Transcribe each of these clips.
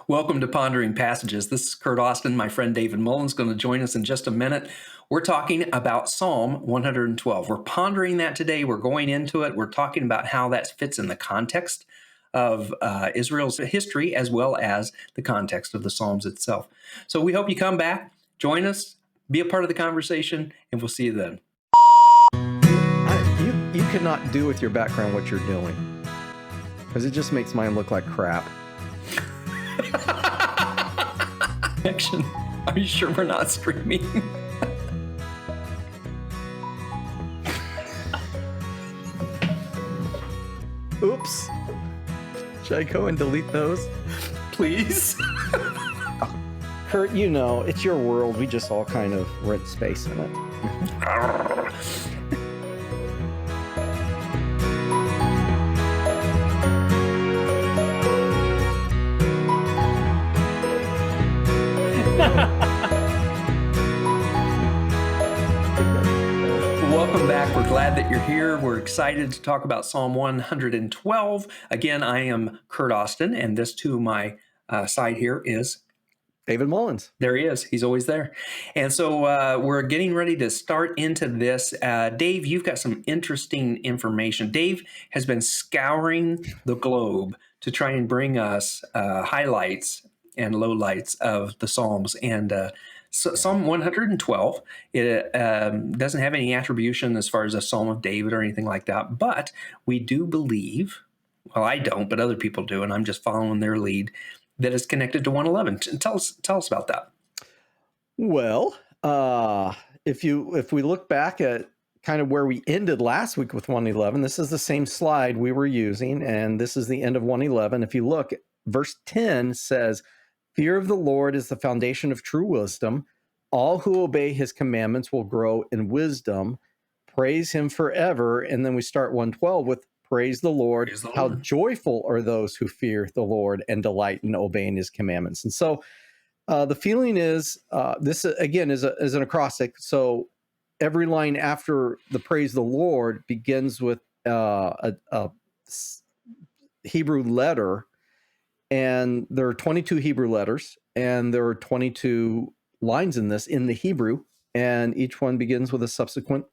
Welcome to Pondering Passages. This is Curt Austin. My friend David Mullen's going to join us in just a minute. We're talking about Psalm 112. We're pondering that today. We're going into it. We're talking about how that fits in the context of Israel's history as well as the context of the Psalms itself. So we hope you come back, join us, be a part of the conversation, and we'll see you then. You cannot do with your background what you're doing, because it just makes mine look like crap. Action. Are you sure we're not streaming? Oops. Should I go and delete those? Please. Curt, you know, it's your world. We just all kind of rent space in it. Welcome back. We're glad that you're here. We're excited to talk about Psalm 112. Again, I am Curt Austin, and this to my side here is David Mullins. There he is. He's always there. And so we're getting ready to start into this. Dave, you've got some interesting information. Dave has been scouring the globe to try and bring us highlights and lowlights of the Psalms. And Psalm 112, it doesn't have any attribution as far as a Psalm of David or anything like that. But we do believe, well, I don't, but other people do, and I'm just following their lead, that is connected to 111. Tell us about that. Well, if we look back at kind of where we ended last week with 111, this is the same slide we were using, and this is the end of 111. If you look, verse 10 says, "Fear of the Lord is the foundation of true wisdom. All who obey his commandments will grow in wisdom. Praise him forever." And then we start 112 with, "Praise the Lord. Praise the How Lord. joyful are those who fear the Lord and delight in obeying his commandments." And so the feeling is, this again is an acrostic. So every line after the praise the Lord begins with a Hebrew letter. And there are 22 Hebrew letters, and there are 22 lines in this in the Hebrew, and each one begins with a subsequent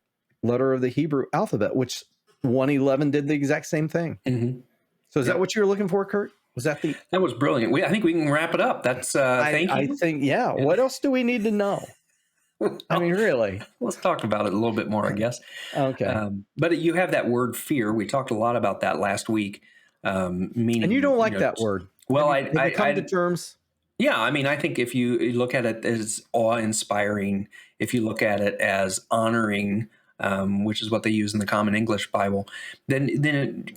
letter of the Hebrew alphabet, which 111 did the exact same thing. Mm-hmm. So is that what you were looking for, Curt? Was that the... That was brilliant. I think we can wrap it up. That's thank you. I think, yeah. What else do we need to know? I mean, really. Let's talk about it a little bit more, I guess. Okay. But you have that word fear. We talked a lot about that last week. Meaning, And you don't like that word. Well, have you come to terms? Yeah, I mean, I think if you look at it as awe-inspiring, if you look at it as honoring, which is what they use in the Common English Bible, then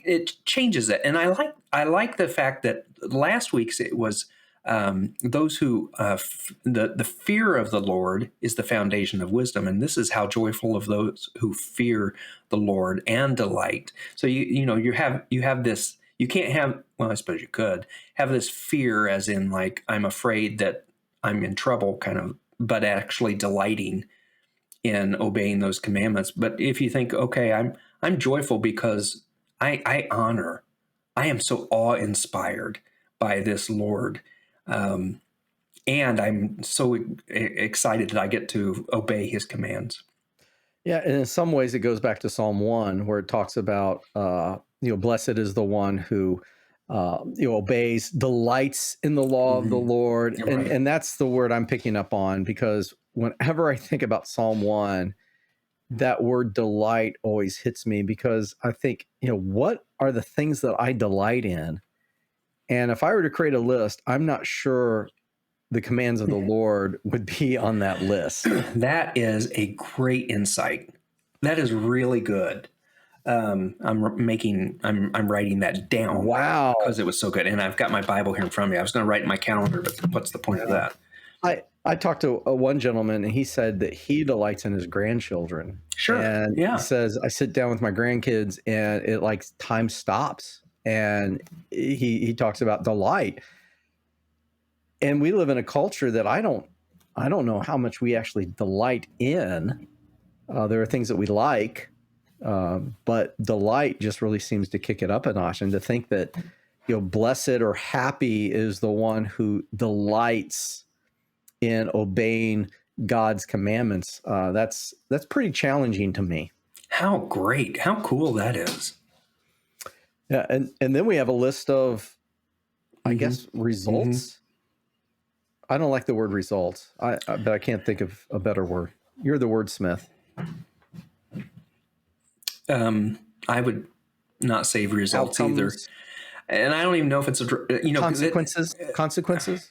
it changes it. And I like the fact that last week's it was those who the fear of the Lord is the foundation of wisdom, and this is how joyful of those who fear the Lord and delight. So you have this. You can't have, well, I suppose you could have this fear as in like, I'm afraid that I'm in trouble kind of, but actually delighting in obeying those commandments. But if you think, okay, I'm joyful because I am so awe-inspired by this Lord. And I'm so excited that I get to obey his commands. Yeah, and in some ways it goes back to Psalm 1, where it talks about, blessed is the one who, obeys, delights in the law of the Lord. Right. And that's the word I'm picking up on, because whenever I think about Psalm 1, that word delight always hits me, because I think, what are the things that I delight in? And if I were to create a list, I'm not sure the commands of the Lord would be on that list. That is a great insight. That is really good. I'm writing that down. Wow. Because it was so good. And I've got my Bible here in front of me. I was going to write in my calendar, but what's the point of that? I talked to one gentleman, and he said that he delights in his grandchildren. Sure. And he says, I sit down with my grandkids and it like time stops. And he talks about delight. And we live in a culture that I don't know how much we actually delight in. There are things that we like, but delight just really seems to kick it up a notch. And to think that blessed or happy is the one who delights in obeying God's commandments. That's pretty challenging to me. How great, how cool that is. Yeah, and then we have a list of, I guess, results. I don't like the word results, but I can't think of a better word. You're the wordsmith. I would not say results Outcomes, either. And I don't even know if it's consequences.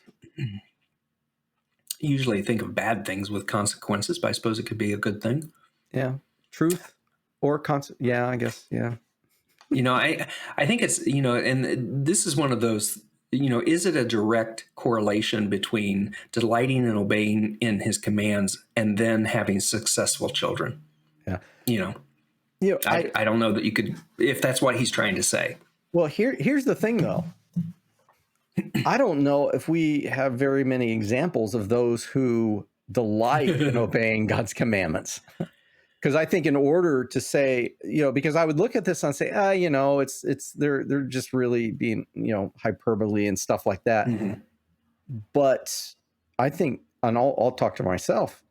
Usually think of bad things with consequences, but I suppose it could be a good thing. Yeah. Truth or yeah, I guess. Yeah. I think it's, and this is one of those, is it a direct correlation between delighting and obeying in his commands and then having successful children? Yeah. I don't know that you could, if that's what he's trying to say. Well, here's the thing, though. I don't know if we have very many examples of those who delight in obeying God's commandments. Because I think in order to say, because I would look at this and say, it's they're just really being, hyperbole and stuff like that. But I think, and I'll talk to myself.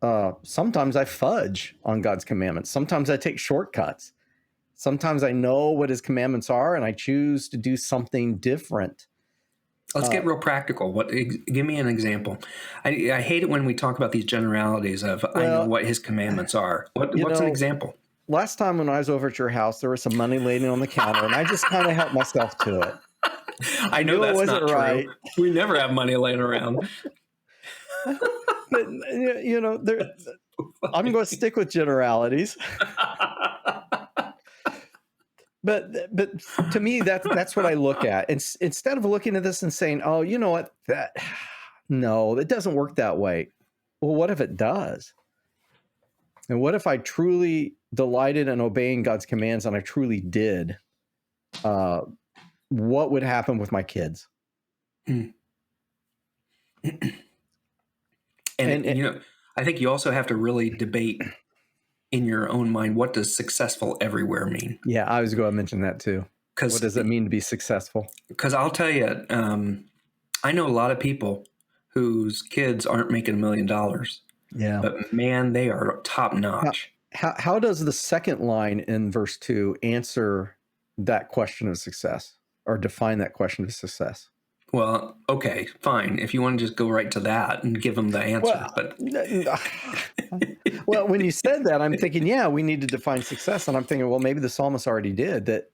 Sometimes I fudge on God's commandments. Sometimes I take shortcuts. Sometimes I know what his commandments are and I choose to do something different. Let's get real practical. Give me an example. I hate it when we talk about these generalities of, I know what his commandments are. What's an example? Last time when I was over at your house, there was some money laying on the counter, and I just kind of helped myself to it. I know that's not true. Right. We never have money laying around. But, I'm going to stick with generalities. But to me, that's what I look at. Instead of looking at this and saying, oh, you know what, no, it doesn't work that way. Well, what if it does? And what if I truly delighted in obeying God's commands and I truly did? What would happen with my kids? And I think you also have to really debate in your own mind, what does successful everywhere mean? Yeah, I was going to mention that too. What does it mean to be successful? Because I'll tell you, I know a lot of people whose kids aren't making $1 million. Yeah. But man, they are top notch. How does the second line in verse 2 answer that question of success or define that question of success? Well, okay, fine. If you want to just go right to that and give them the answer. Well, when you said that, I'm thinking, yeah, we need to define success. And I'm thinking, well, maybe the psalmist already did, that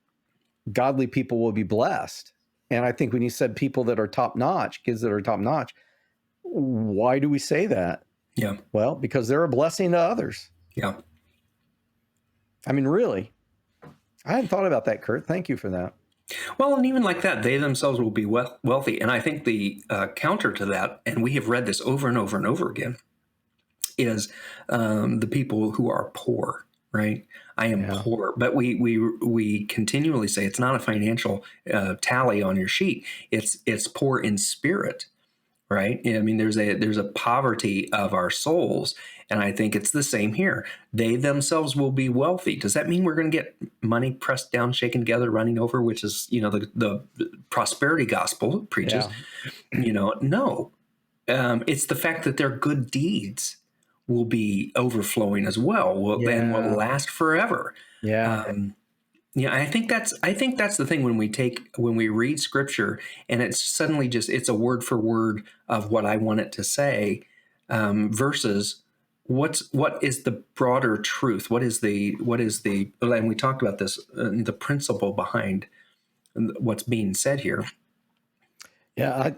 godly people will be blessed. And I think when you said people that are top notch, kids that are top notch, why do we say that? Yeah. Well, because they're a blessing to others. Yeah. I mean, really, I hadn't thought about that, Curt. Thank you for that. Well, and even like that, they themselves will be wealthy. And I think the counter to that, and we have read this over and over and over again, is the people who are poor, right? I am poor. But we continually say it's not a financial tally on your sheet. It's poor in spirit, right? I mean, there's a poverty of our souls. And I think it's the same here. They themselves will be wealthy. Does that mean we're going to get money pressed down, shaken together, running over, which is, the prosperity gospel preaches? Yeah. No. It's the fact that their good deeds will be overflowing as well, and will last forever. Yeah. I think that's the thing when we read scripture and it's suddenly it's a word for word of what I want it to say, versus what is the broader truth? What is the and we talked about this, the principle behind what's being said here. Yeah,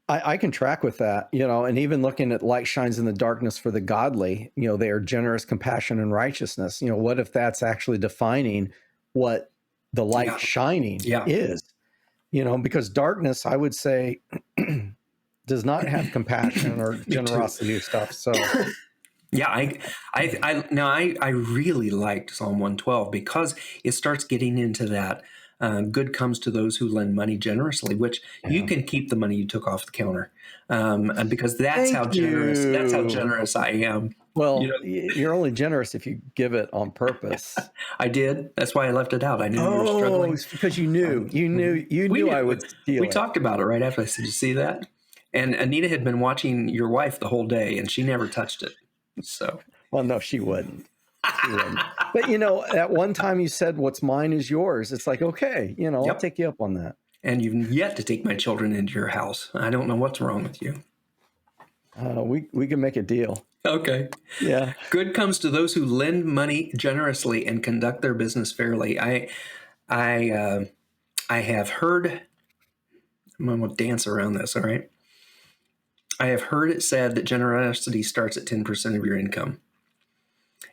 I can track with that, and even looking at light shines in the darkness for the godly, they are generous, compassion, and righteousness. What if that's actually defining what the light shining is? Because darkness, I would say, does not have compassion or generosity or stuff. So yeah, I really liked Psalm 112 because it starts getting into that good comes to those who lend money generously, which you can keep the money you took off the counter, and because that's how generous I am. You Well, know, you're only generous if you give it on purpose. I did. That's why I left it out. I knew you were Oh, struggling. it's because you knew, Mhm. you We knew I knew. would We steal it. talked about it right after. I said, "You see that?" And Anita had been watching your wife the whole day, and she never touched it. So, Well, no, she wouldn't. She wouldn't. But at one time you said, "What's mine is yours." It's like, okay, I'll yep. take you up on that. And you've yet to take my children into your house. I don't know what's wrong with you. We can make a deal. Okay. Yeah. Good comes to those who lend money generously and conduct their business fairly. I have heard. I'm going to dance around this. All right. I have heard it said that generosity starts at 10% of your income.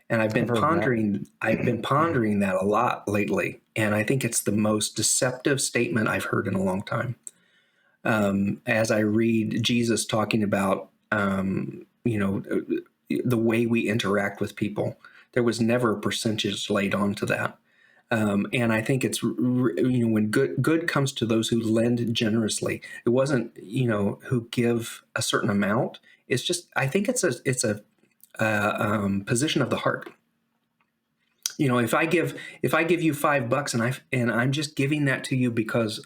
And I've I've been heard that. pondering that a lot lately. And I think it's the most deceptive statement I've heard in a long time. As I read Jesus talking about, the way we interact with people, there was never a percentage laid onto that. And I think it's when good comes to those who lend generously. It wasn't who give a certain amount. It's just I think it's a position of the heart. If I give you $5 and I'm just giving that to you because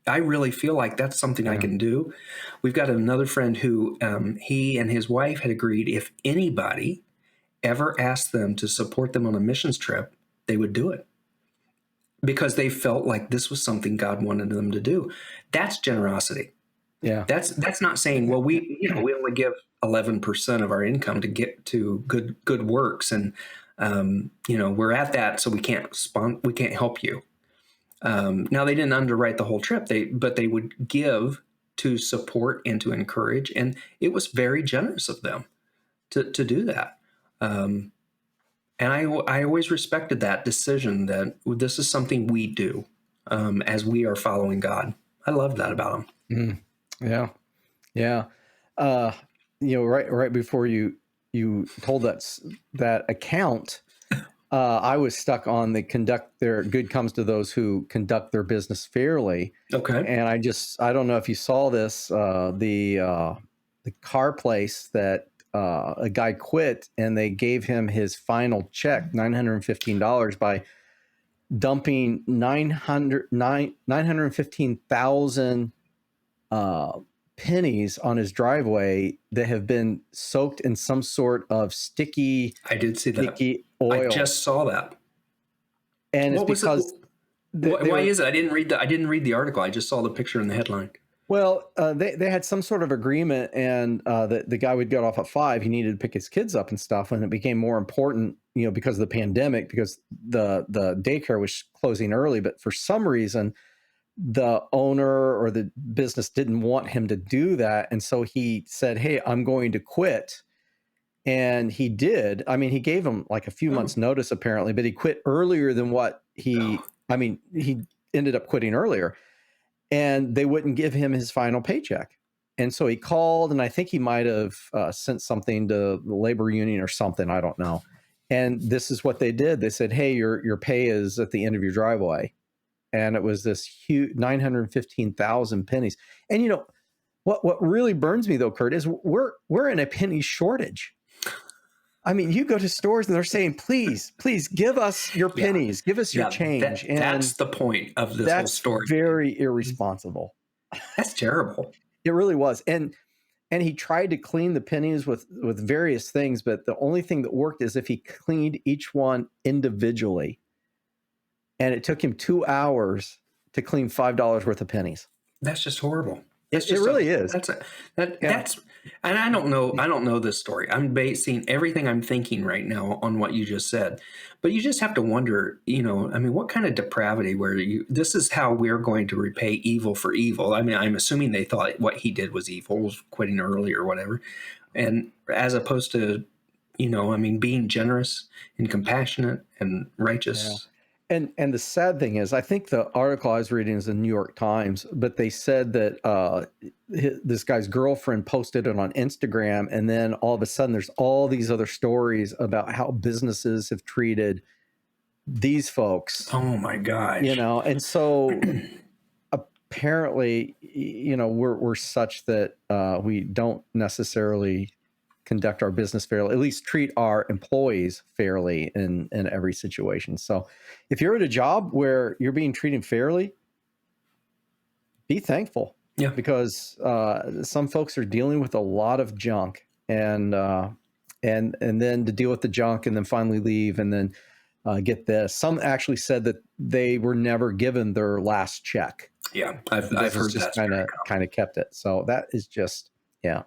I really feel like that's something I Yeah. can do. We've got another friend who he and his wife had agreed if anybody ever asked them to support them on a missions trip, they would do it because they felt like this was something God wanted them to do. That's generosity. Yeah. That's not saying, well, we only give 11% of our income to get to good works, and we're at that, so we can't help you. Now they didn't underwrite the whole trip, but they would give to support and to encourage, and it was very generous of them to do that. And I always respected that decision that this is something we do as we are following God. I love that about them. Yeah. Yeah. Right before you told that account, I was stuck on the conduct their good comes to those who conduct their business fairly. Okay. And I don't know if you saw this, the car place that a guy quit and they gave him his final check, $915, by dumping 915,000 pennies on his driveway that have been soaked in some sort of sticky I did see that. oil. I just saw that. And it's because why is it? I didn't read the article. I just saw the picture in the headline. Well, they had some sort of agreement, and the guy would get off at 5. He needed to pick his kids up and stuff, and it became more important, because of the pandemic, because the daycare was closing early. But for some reason, the owner or the business didn't want him to do that, and so he said, "Hey, I'm going to quit." And he did. I mean, he gave him like a few months notice apparently, but he quit earlier than what he ended up quitting earlier, and they wouldn't give him his final paycheck. And so he called, and I think he might have sent something to the labor union or something. I don't know. And this is what they did. They said, "Hey, your pay is at the end of your driveway." And it was this huge 915,000 pennies. And what really burns me though, Curt, is we're in a penny shortage. I mean, you go to stores and they're saying, please give us your pennies, give us your change. That's the point of this whole story. That's very irresponsible. That's terrible. It really was. And he tried to clean the pennies with various things, but the only thing that worked is if he cleaned each one individually. And it took him 2 hours to clean $5 worth of pennies. That's just horrible. It really is. That's and I don't know this story. I'm basing everything I'm thinking right now on what you just said. But you just have to wonder, what kind of depravity this is how we're going to repay evil for evil. I mean, I'm assuming they thought what he did was evil, was quitting early or whatever. And as opposed to, being generous and compassionate and righteous. Yeah. And the sad thing is, I think the article I was reading is the New York Times, but they said that this guy's girlfriend posted it on Instagram, and then all of a sudden there's all these other stories about how businesses have treated these folks. Oh my gosh. And so apparently, we're such that we don't necessarily conduct our business fairly, at least treat our employees fairly in every situation. So if you're at a job where you're being treated fairly, be thankful. Yeah. Because some folks are dealing with a lot of junk, and then to deal with the junk and then finally leave, and then get this. Some actually said that they were never given their last check. Yeah, I've heard just that. kind of kept it. So that is just, yeah.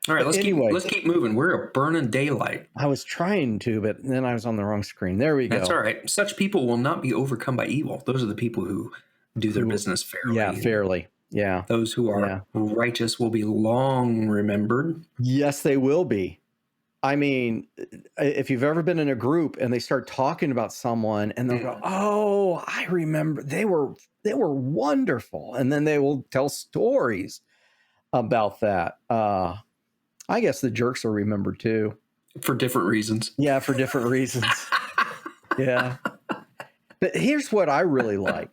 All right, But let's keep moving. We're a burning daylight. I was trying to, but then I was on the wrong screen. There we go. That's all right. Such people will not be overcome by evil. Those are the people who do their business fairly. Yeah, fairly. Yeah. Those who are righteous will be long remembered. Yes, they will be. I mean, if you've ever been in a group and they start talking about someone and they'll go, "Oh, I remember they were wonderful," and then they will tell stories about that. I guess the jerks are remembered too, for different reasons. Yeah, for different reasons. Yeah. But here's what I really like.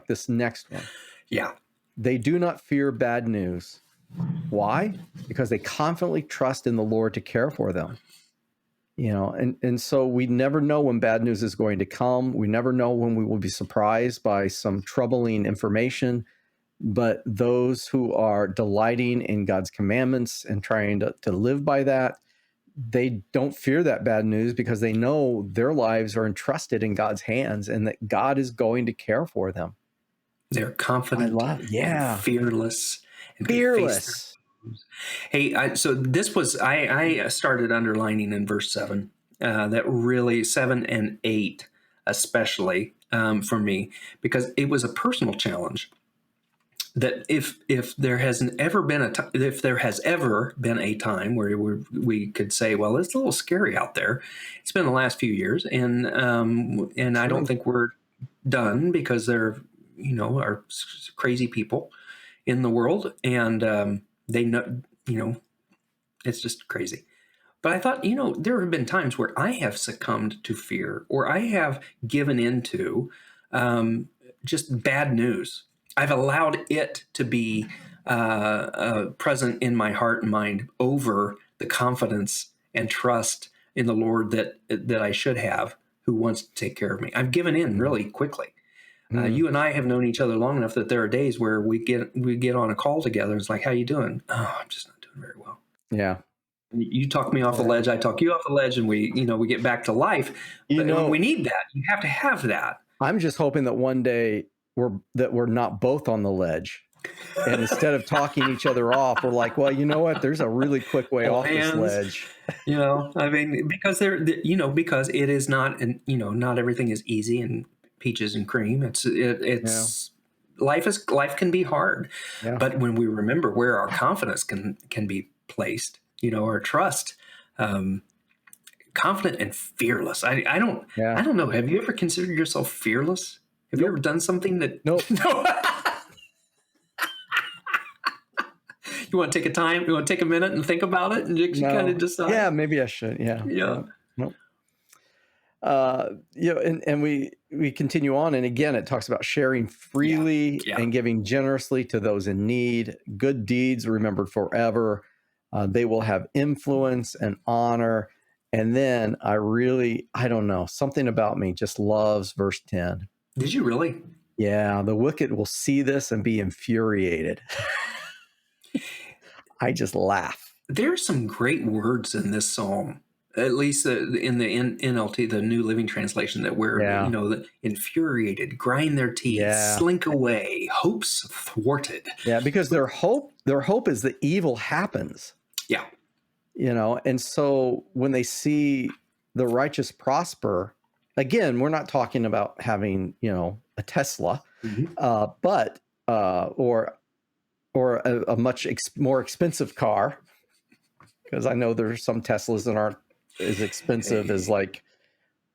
This next one. Yeah. They do not fear bad news. Why? Because they confidently trust in the Lord to care for them. You know, and so we never know when bad news is going to come. We never know when we will be surprised by some troubling information. But those who are delighting in God's commandments and trying to live by that, they don't fear that bad news because they know their lives are entrusted in God's hands and that God is going to care for them. They're confident, and fearless. Fearless. Hey, so this was, I started underlining in verse 7, that really 7 and 8, especially for me, because it was a personal challenge. That if there has ever been a time where we could say, well, it's a little scary out there. It's been the last few years, and I don't think we're done, because there, are crazy people in the world, and they know, it's just crazy. But I thought, there have been times where I have succumbed to fear, or I have given into just bad news. I've allowed it to be present in my heart and mind over the confidence and trust in the Lord that I should have, who wants to take care of me. I've given in really quickly. You and I have known each other long enough that there are days where we get on a call together. It's like, how you doing? Oh, I'm just not doing very well. Yeah. You talk me off the ledge. I talk you off the ledge, and we get back to life. But we need that. You have to have that. I'm just hoping that one day we're not both on the ledge, and instead of talking each other off, we're like, well, you know what? There's a really quick way off this ledge. I mean, because because it is not, and not everything is easy and peaches and cream. It's life can be hard, but when we remember where our confidence can be placed, our trust, confident and fearless. I don't know. Have you ever considered yourself fearless? Have you ever done something that? Nope. No. You want to take a minute and think about it, and you kind of decide. Yeah, maybe I should. Yeah. Nope. And we continue on, and again, it talks about sharing freely and giving generously to those in need. Good deeds remembered forever. They will have influence and honor. And then I don't know, something about me just loves verse 10. Did you really? Yeah, the wicked will see this and be infuriated. I just laugh. There's some great words in this psalm, at least in the NLT, the New Living Translation, that were, the infuriated, grind their teeth, slink away, hopes thwarted. Yeah, because their hope is that evil happens. Yeah. And so when they see the righteous prosper, again, we're not talking about having, a Tesla, but or a much more expensive car, because I know there's some Teslas that aren't as expensive as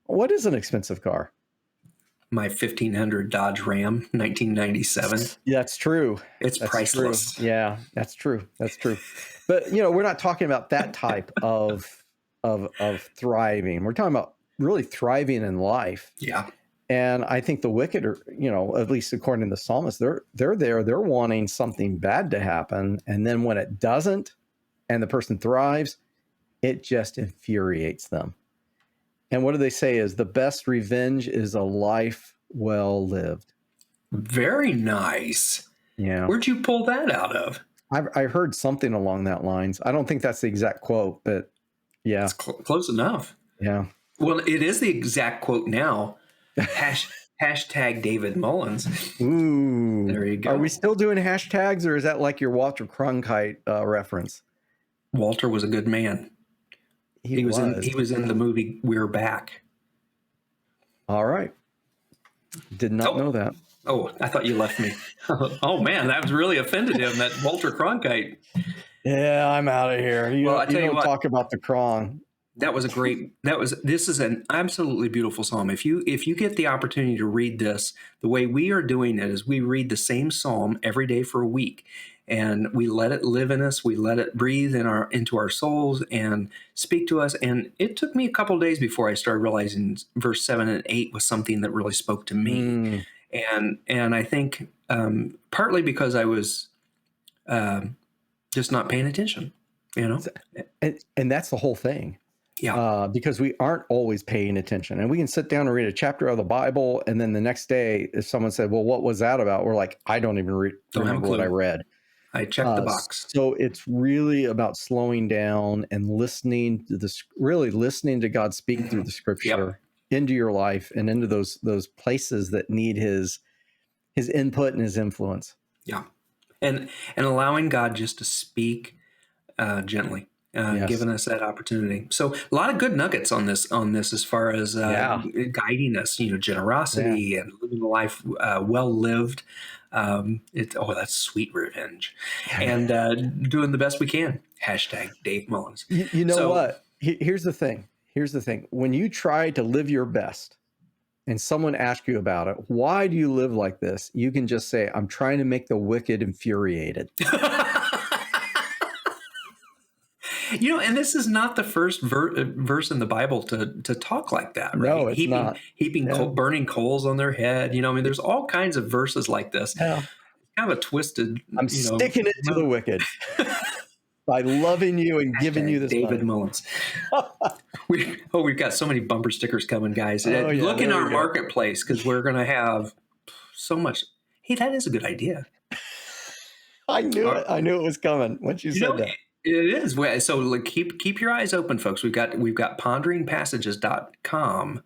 what is an expensive car? My 1500 Dodge Ram, 1997. Yeah, that's true. That's priceless. True. Yeah, that's true. But we're not talking about that type of thriving. We're talking about really thriving in life. Yeah. And I think the wicked are, at least according to the psalmist, they're there, they're wanting something bad to happen. And then when it doesn't, and the person thrives, it just infuriates them. And what do they say is the best revenge is a life well lived. Very nice. Yeah. Where'd you pull that out of? I heard something along that lines. I don't think that's the exact quote, but yeah. It's close enough. Yeah. Well, it is the exact quote now. Hashtag David Mullins. Ooh. There you go. Are we still doing hashtags, or is that like your Walter Cronkite reference? Walter was a good man. He was in the movie We're Back. All right. Did not know that. Oh, I thought you left me. Oh man, that was really offended him. That Walter Cronkite. Yeah, I'm out of here. I tell you what, talk about the Kron. This is an absolutely beautiful psalm. If you get the opportunity to read this, the way we are doing it is we read the same psalm every day for a week, and we let it live in us. We let it breathe into our souls and speak to us. And it took me a couple of days before I started realizing verse 7 and 8 was something that really spoke to me. And I think partly because I was just not paying attention, And that's the whole thing. Yeah. Because we aren't always paying attention, and we can sit down and read a chapter of the Bible, and then the next day, if someone said, "Well, what was that about?" We're like, "I don't even remember what I read." I checked the box. So it's really about slowing down and listening to God speak through the Scripture into your life and into those places that need His input and His influence. Yeah, and allowing God just to speak gently. Giving us that opportunity. So a lot of good nuggets on this as far as guiding us, generosity and living a life well lived. That's sweet revenge, and doing the best we can. Hashtag Dave Mullins. You know what? Here's the thing. When you try to live your best and someone asks you about it, why do you live like this? You can just say, I'm trying to make the wicked infuriated. And this is not the first verse in the Bible to talk like that, right? No, it's not. Heaping burning coals on their head. There's all kinds of verses like this. Yeah. Kind of a twisted. I'm sticking it to the wicked by loving you and giving you this David money. Mullins. We've got so many bumper stickers coming, guys. Look in our marketplace, because we're going to have so much. Hey, that is a good idea. I knew it. I knew it was coming once you said that. It is. So keep your eyes open, folks. We've got ponderingpassages.com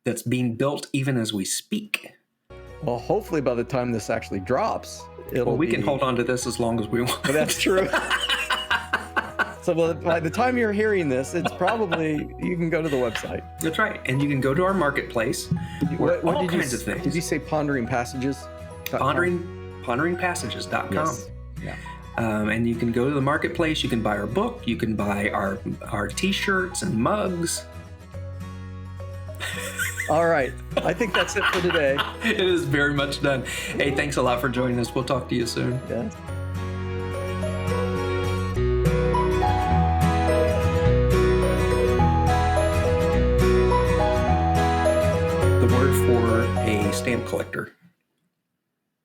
that's being built even as we speak. Well, hopefully by the time this actually drops, we can hold on to this as long as we want. Well, that's true. So by the time you're hearing this, it's probably, you can go to the website. That's right. And you can go to our marketplace. What all kinds of things. Did you say Pondering Passages? Ponderingpassages.com. Yes. Yeah. And you can go to the marketplace. You can buy our book. You can buy our T-shirts and mugs. All right. I think that's it for today. It is very much done. Hey, thanks a lot for joining us. We'll talk to you soon. Yeah. The word for a stamp collector.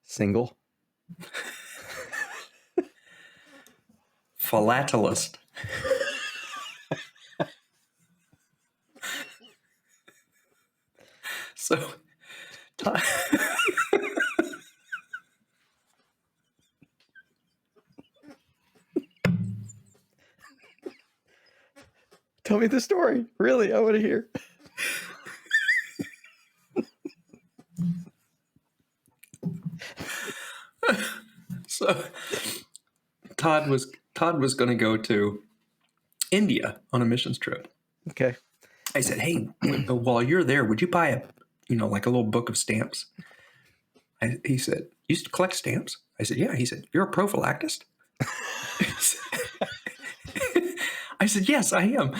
Single. Philatelist. So, tell me the story. Really, I want to hear. So, Todd was going to go to India on a missions trip. Okay. I said, "Hey, while you're there, would you buy like a little book of stamps?" He said, "You used to collect stamps?" I said, "Yeah." He said, "You're a prophylactist?" I said, "Yes, I am."